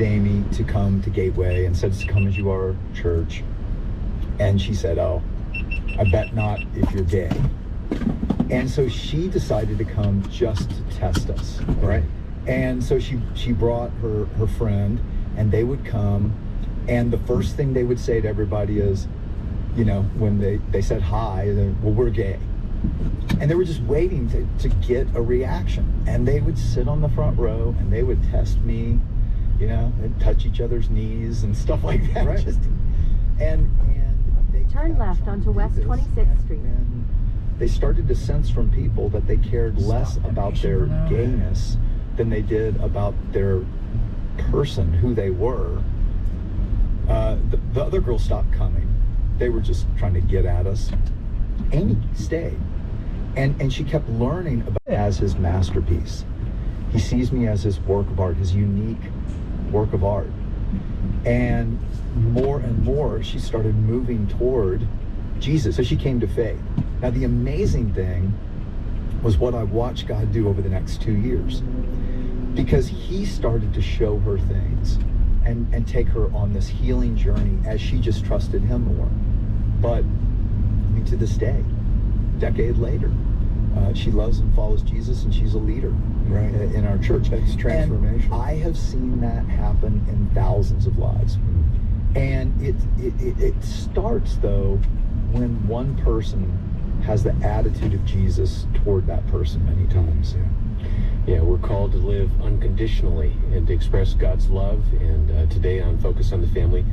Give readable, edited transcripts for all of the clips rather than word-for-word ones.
Amy to come to Gateway and said, "It's Come As You Are Church." And she said, "Oh, I bet not if you're gay." And so she decided to come just to test us. Right. And so she brought her friend, and they would come, and the first thing they would say to everybody is, you know, when they said hi, well, we're gay. And they were just waiting to get a reaction. And they would sit on the front row, and they would test me, you know, and touch each other's knees and stuff like that. Right. And they turn left onto West 26th Street. When they started to sense from people that they cared less about their gayness than they did about their person, who they were, the other girls stopped coming. They were just trying to get at us. Amy stayed. And she kept learning about it as his masterpiece. He sees me as his work of art, his unique work of art. And more, she started moving toward Jesus. So she came to faith. Now, the amazing thing was what I watched God do over the next 2 years. Because he started to show her things and take her on this healing journey as she just trusted him more. But, I mean, to this day, a decade later, she loves and follows Jesus, and she's a leader in our church. That's transformation. And I have seen that happen in thousands of lives. And it starts, though, when one person has the attitude of Jesus toward that person many times. Yeah, we're called to live unconditionally and to express God's love. And today on Focus on the Family,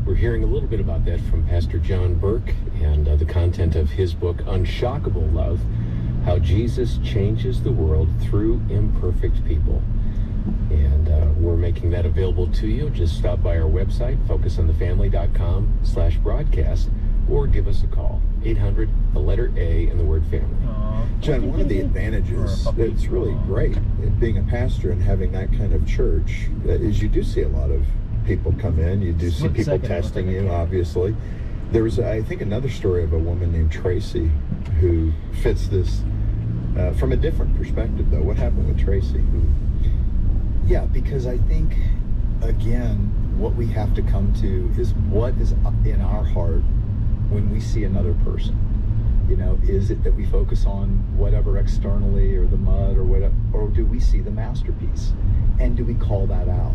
we're hearing a little bit about that from Pastor John Burke and the content of his book, Unshockable Love, How Jesus Changes the World Through Imperfect People. And we're making that available to you. Just stop by our website, focusonthefamily.com/broadcast, or give us a call, 800, the letter A, and the word family. John, one of the advantages that's really great at being a pastor and having that kind of church is you do see a lot of people come in. You do see people testing you, obviously. There was, I think, another story of a woman named Tracy who fits this from a different perspective, though. What happened with Tracy? Yeah, because I think, again, what we have to come to is what is in our heart when we see another person. You know, is it that we focus on whatever externally or the mud or whatever, or do we see the masterpiece? And do we call that out?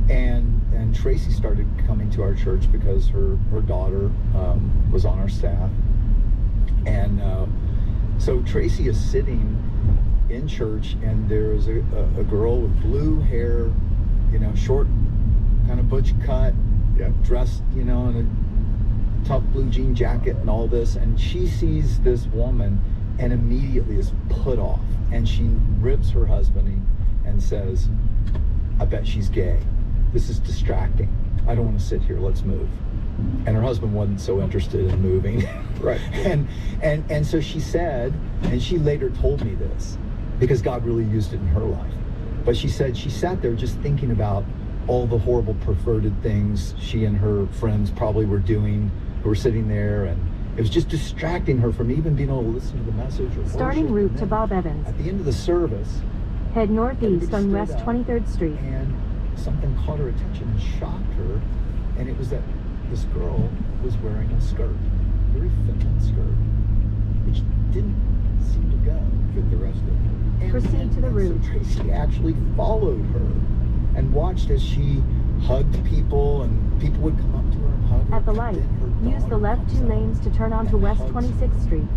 And Tracy started coming to our church because her daughter was on our staff. And so Tracy is sitting in church, and there is a girl with blue hair, you know, short, kind of butch cut, dressed, you know, in a tough blue jean jacket and all this, and she sees this woman and immediately is put off, and she ribs her husband and says, "I bet she's gay. This is distracting. I don't want to sit here. Let's move." And her husband wasn't so interested in moving. Right. And so she said, and she later told me this because God really used it in her life, but she said she sat there just thinking about all the horrible perverted things she and her friends probably were doing, who were sitting there, and it was just distracting her from even being able to listen to the message or starting worship. route to Bob Evans. At the end of the service, head northeast on West 23rd Street. and something caught her attention and shocked her, and it was that this girl was wearing a skirt, a very feminine skirt, which didn't seem to go Fit the rest of it. Proceed to the route. So Tracy actually followed her and watched as she hugged people, and people would come up to her and hug her. At the and light, then her use the daughter left comes 2 up lanes to turn onto and West hugs 26th Street.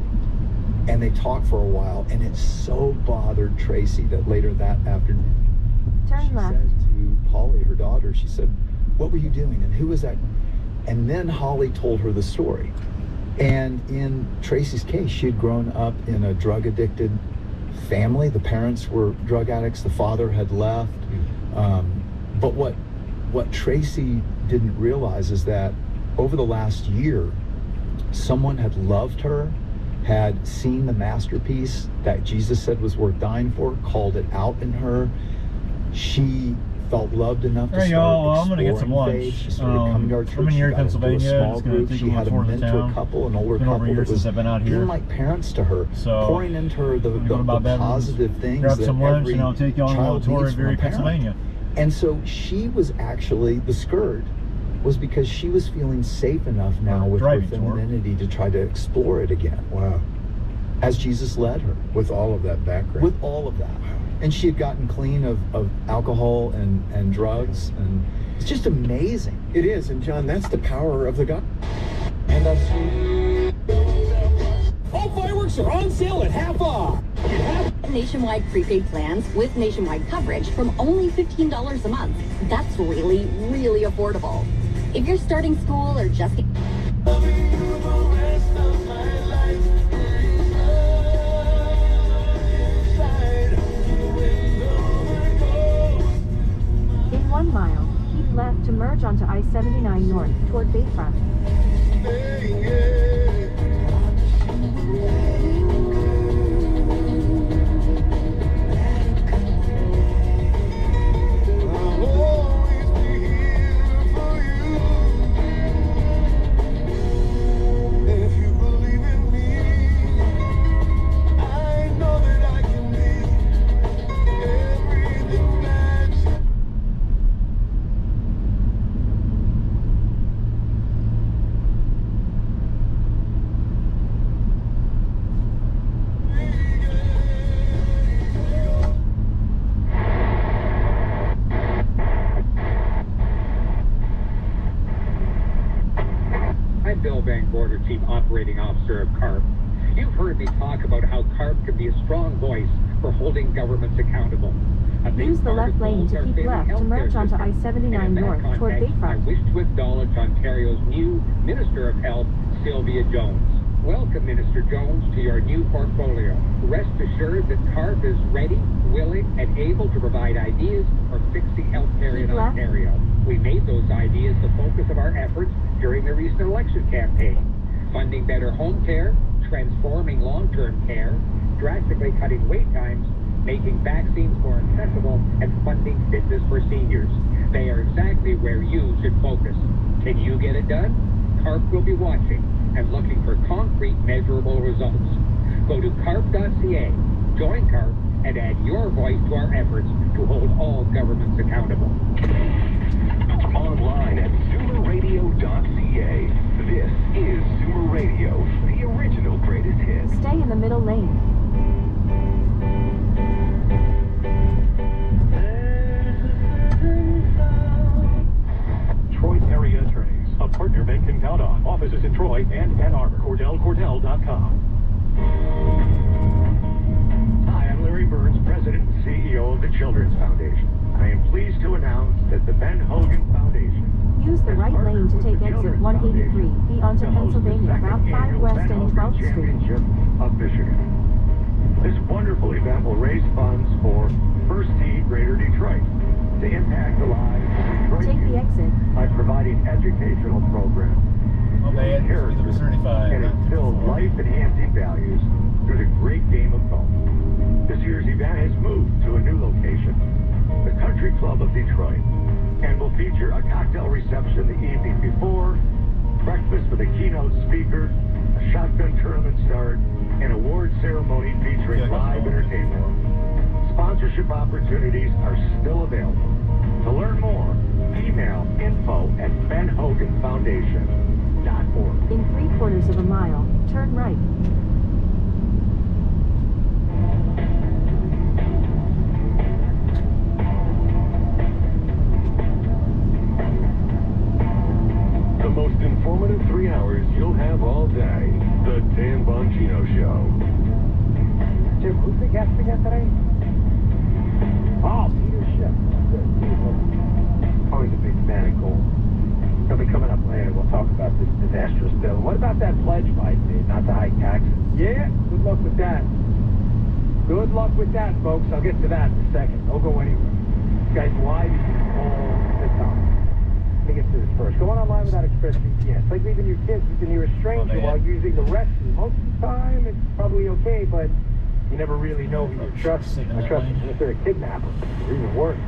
And they talked for a while, and it so bothered Tracy that later that afternoon, Turn she left. said to Holly, her daughter, she said, "What were you doing, and who was that?" And then Holly told her the story. And in Tracy's case, she had grown up in a drug-addicted family. The parents were drug addicts. The father had left. But what Tracy didn't realize is that over the last year, someone had loved her, had seen the masterpiece that Jesus said was worth dying for, called it out in her. She felt loved enough to Hey start y'all, I'm gonna get some exploring lunch. faith. She started coming to our church. I'm in She Erie, got into a Pennsylvania. small Just gonna group. take She a had a tour of the mentor town. couple, an older Been over couple years that was since I've been out here. being like parents to her, So, pouring into her the go to Bob Evans, positive things grab that some lunch, every and I'll take you on a little child tour needs of from a Erie, parent. Pennsylvania. And so she was actually, the skirt was because she was feeling safe enough now with her femininity to try to explore it again. Wow. As Jesus led her. With all of that background. With all of that. Wow. And she had gotten clean of alcohol and drugs, and it's just amazing. It is, and John, that's the power of the gospel. And all fireworks are on sale at half off. Nationwide prepaid plans with nationwide coverage from only $15 a month. That's really, really affordable. If you're starting school or just... In 1 mile, keep left to merge onto I-79 north toward Bayfront. Border Chief Operating Officer of CARP. You've heard me talk about how CARP can be a strong voice for holding governments accountable. Use the left lane to keep left to merge onto I-79 north toward Bayfront. I wish to acknowledge Ontario's new Minister of Health, Sylvia Jones. Welcome, Minister Jones, to your new portfolio. Rest assured that CARP is ready, willing, and able to provide ideas for fixing healthcare in Ontario. We made those ideas the focus of our efforts during the recent election campaign. Funding better home care, transforming long-term care, drastically cutting wait times, making vaccines more accessible, and funding fitness for seniors. They are exactly where you should focus. Can you get it done? CARP will be watching and looking for concrete, measurable results. Go to carp.ca, join CARP, and add your voice to our efforts to hold all governments accountable. Online at zoomerradio.ca. This is Zoomer Radio, the original greatest hits. Stay in the middle lane. Troy Area Attorneys, a partner bank can count on. Offices in Troy and Ann Arbor. CordellCordell.com. Hi, I'm Larry Burns, President and CEO of the Children's Foundation. I am pleased to announce that the Ben Hogan Foundation Use the right lane to take exit 183, be onto Pennsylvania, Route 5 West and 12th Street. Of Michigan. This wonderful event will raise funds for First Tee Greater Detroit to impact the lives of Detroit Take the exit by providing educational programs, characters, and instill life-enhancing values through the great game of golf. This year's event has moved to a new location, the Country Club of Detroit, and will feature a cocktail reception the evening before, breakfast with a keynote speaker, a shotgun tournament start, an award ceremony featuring live entertainment. Sponsorship opportunities are still available. To learn more, email info@benhoganfoundation.org. In 3/4 of a mile, turn right. The most informative 3 hours you'll have all day. The Dan Bongino Show. Jim, who's the guest again today? Oh, Peter Schiff. Always a big fan of gold. He'll be coming up later. We'll talk about this disastrous bill. What about that pledge Biden made not to hike taxes? Yeah, good luck with that. Good luck with that, folks. I'll get to that in a second. Don't go anywhere. This guy's live all the time. Let me get to this first. Going online without ExpressVPN. It's like leaving your kids with near a stranger while using the restroom. Most of the time, it's probably okay, but you never really know who you trust. I trust them if they're a kidnapper, or even worse.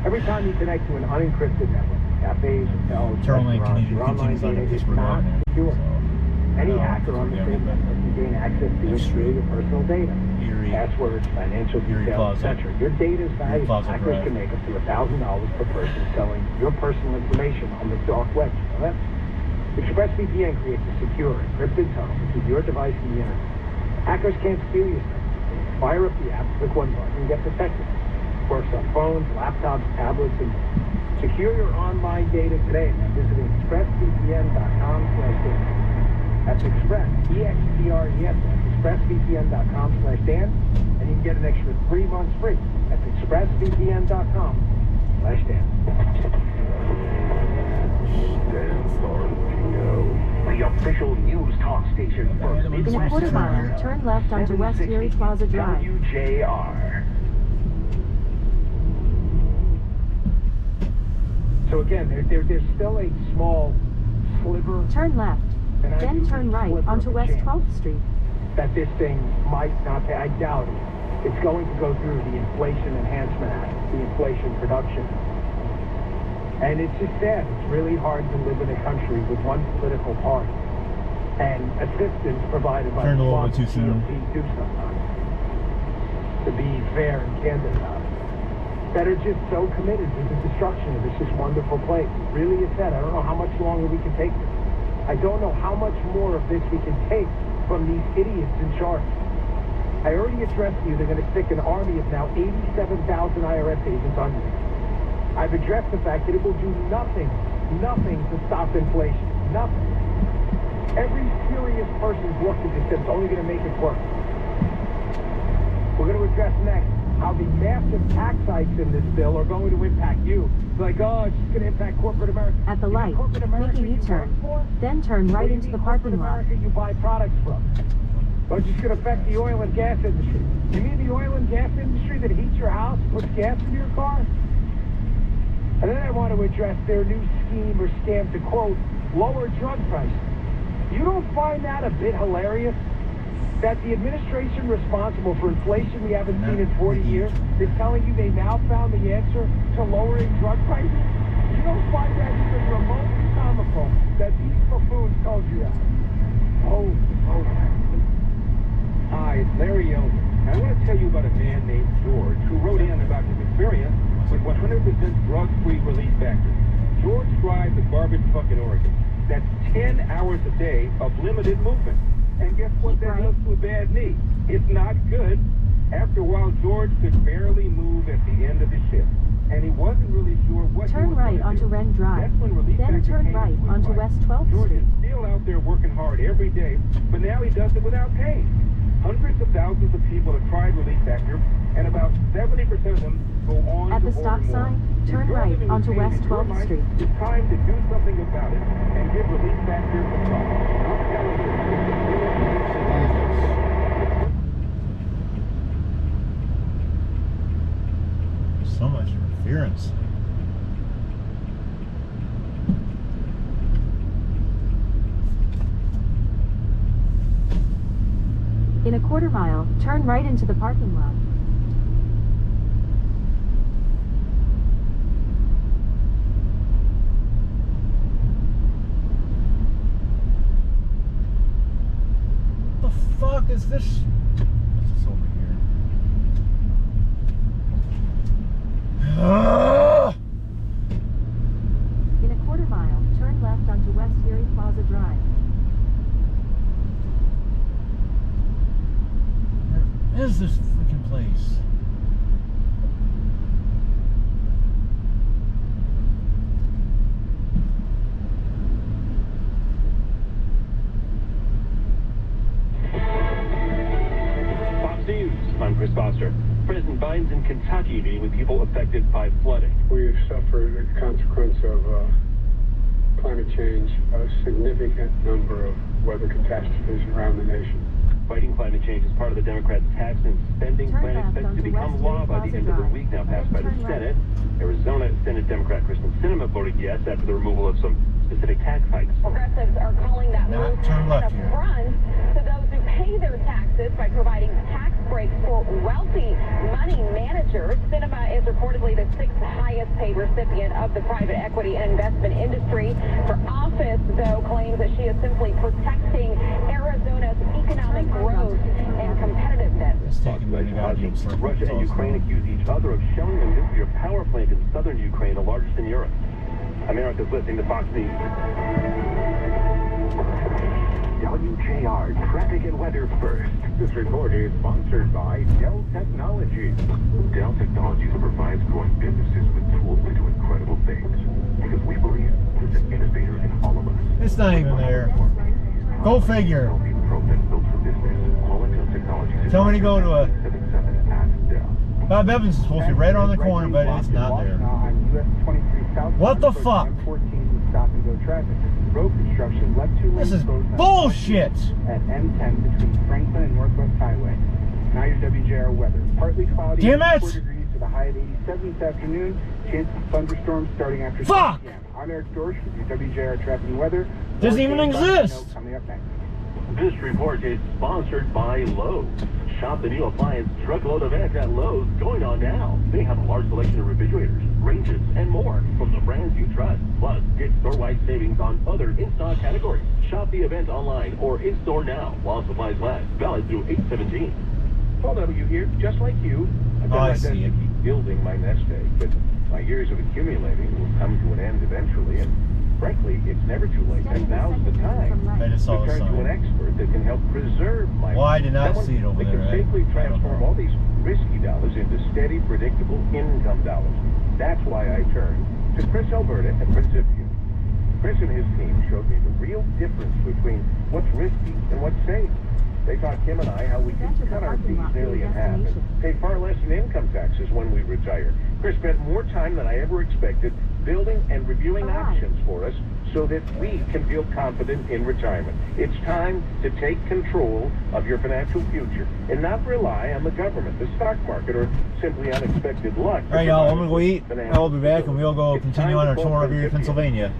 Every time you connect to an unencrypted network, cafes, hotels, restaurants, your online data is not secure. Any hacker on the same network can gain access to your personal data. Erie, passwords, financial details, etc. Your data is valuable. Hackers can make up to $1,000 per person selling your personal information on the dark web. You know that? ExpressVPN creates a secure, encrypted tunnel between your device and the internet. Hackers can't steal your stuff. Fire up the app, click one button, and get protected. Works on phones, laptops, tablets, and secure your online data today by visiting expressvpn.com/Dan. That's Express, EXPRES, expressvpn.com/Dan, and you can get an extra 3 months free. That's expressvpn.com/Dan. The official news talk station for In a quarter mile, turn left onto West Erie Plaza Drive. WJR. So again, there's still a small sliver. Turn left, then turn right onto West 12th Street. That this thing might not pay. I doubt it. It's going to go through the Inflation Enhancement Act, the Inflation Production Act. And it's just sad. It's really hard to live in a country with one political party and assistance provided by the GOP do sometimes. To be fair and candid about it. That are just so committed to the destruction of this wonderful place. It really is sad. I don't know how much longer we can take this. I don't know how much more of this we can take from these idiots in charge. I already addressed you. They're going to stick an army of now 87,000 IRS agents on you. I've addressed the fact that it will do nothing to stop inflation. Nothing. Every serious person's looked at this and it's only going to make it worse. We're going to address next how the massive tax hikes in this bill are going to impact you. It's like, oh, it's just going to impact corporate America. At the light, make a U-turn, then turn right into the parking lot. America you buy products from. Or it's just going to affect the oil and gas industry. You mean the oil and gas industry that heats your house, puts gas in your car? And then I want to address their new scheme or scam to, quote, lower drug prices. You don't find that a bit hilarious? That the administration responsible for inflation we haven't seen in 40 years is telling you they now found the answer to lowering drug prices? You don't find that even remotely comical that these buffoons told you that? Oh. Hi, it's Larry Elder. I want to tell you about a man named George who wrote in about his experience with 100% drug-free relief factors. George drives a garbage truck in Oregon. That's 10 hours a day of limited movement. And guess what that does to a bad knee? It's not good. After a while, George could barely move at the end of the shift. And he wasn't really sure what Turn right onto Wren Drive, then turn right onto West 12th George Street. is still out there working hard every day, but now he does it without pay. Hundreds of thousands of people have tried Relief Factor, and about 70% of them go on At to the stop order more. sign, If turn you're right living with onto pain West in your 12th life, Street. It's time to do something about it and give Relief Factor a try. I'm telling you, So much interference. In a quarter mile, turn right into the parking lot. What the fuck is this? What's this over here? In a quarter mile, turn left onto West Erie Plaza Drive. Where is this freaking place? Fox News, I'm Chris Foster. President Biden's in Kentucky meeting with people affected by flooding. We've suffered a consequence of climate change, a significant number of weather catastrophes around the nation. Fighting climate change is part of the Democrats' tax and spending plan expected to become law by the end of the week, now passed by the Senate. Arizona Senate Democrat Kristen Sinema voted yes after the removal of some specific tax hikes. Progressives are calling that move turn left an here. affront to those who pay their taxes by providing tax breaks for wealthy money managers. Sinema is reportedly the sixth highest paid recipient of the private equity and investment industry. Her office, though, claims that she is simply protecting Arizona's economic growth and competitiveness. population hostage. Russia and Ukraine accuse each other of shelling a nuclear power plant in southern Ukraine, the largest in Europe. America's listening to Fox News. WJR Traffic and Weather First. This report is sponsored by Dell Technologies. Dell Technologies provides growing businesses with tools to do incredible things. Because we believe there's an innovator in all of us. It's not even there. Go figure. Tell me to go to a... Bob Evans is supposed to be right on the corner, but it's not there. What the fuck? Road construction left 2 lanes. This is bullshit! At M10 between Franklin and Northwest Highway. Now your WJR weather. Partly cloudy. Damn it! 4 degrees to the high at 87 this afternoon. Chance of thunderstorms starting after 6 p.m. I'm Eric Dorsch with your WJR traffic and weather. Doesn't even exist! Coming up next. This report is sponsored by Lowe's. Shop the new appliance truckload event at Lowe's going on now. They have a large selection of refrigerators, ranges, and more from the brands you trust. Plus, get store-wide savings on other in-stock categories. Shop the event online or in-store now while supplies last. Valid through 8/17. Paul W. here, just like you. I've done my best to keep building my nest egg, but my years of accumulating will come to an end eventually, and frankly, it's never too late, and now's the time to turn to an expert that can help preserve my... Well, I did not see it over there. That can safely transform all these risky dollars into steady, predictable income dollars. That's why I turned to Chris Alberta at Principium. Chris and his team showed me the real difference between what's risky and what's safe. They taught Kim and I how we can cut our fees nearly in half and pay far less in income taxes when we retire. Chris spent more time than I ever expected building and reviewing options for us so that we can feel confident in retirement. It's time to take control of your financial future and not rely on the government, the stock market, or simply unexpected luck. All right, y'all, I'm going to go eat. I'll be back, and we'll go continue on our tour of Erie, Pennsylvania.